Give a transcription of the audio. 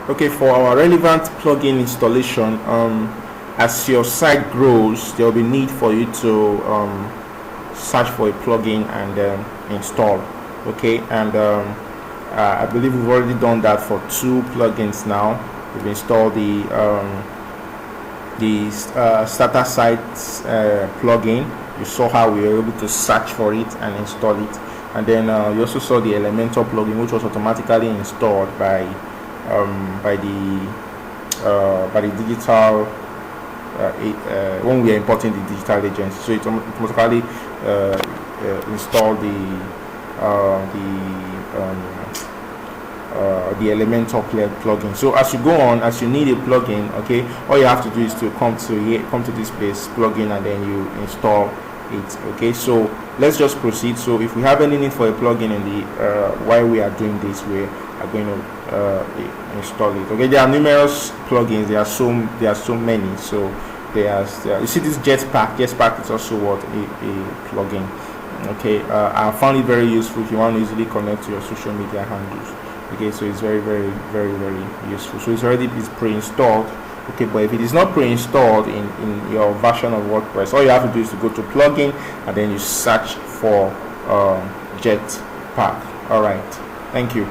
Okay, for our relevant plugin installation, as your site grows, there will be need for you to search for a plugin and install. Okay, and I believe we've already done that for 2 plugins now. We've installed the starter sites plugin. You saw how we were able to search for it and install it, and then you also saw the Elementor plugin, which was automatically installed by the digital when we are importing the digital agency. So it automatically installed the Elementor plugin. So as you go on, as you need a plugin, okay, all you have to do is to come to this place, plugin, and then you install it. Okay, so let's just proceed. So if we have any need for a plugin in the while we are doing this, we are going to install it. Okay, there are numerous plugins. There are so many. So you see this Jetpack is also what a plugin. Okay, I found it very useful if you want to easily connect to your social media handles. Okay, so it's very useful. So it's pre-installed. Okay, but if it is not pre-installed in your version of WordPress, all you have to do is to go to plugin and then you search for Jetpack. All right, thank you.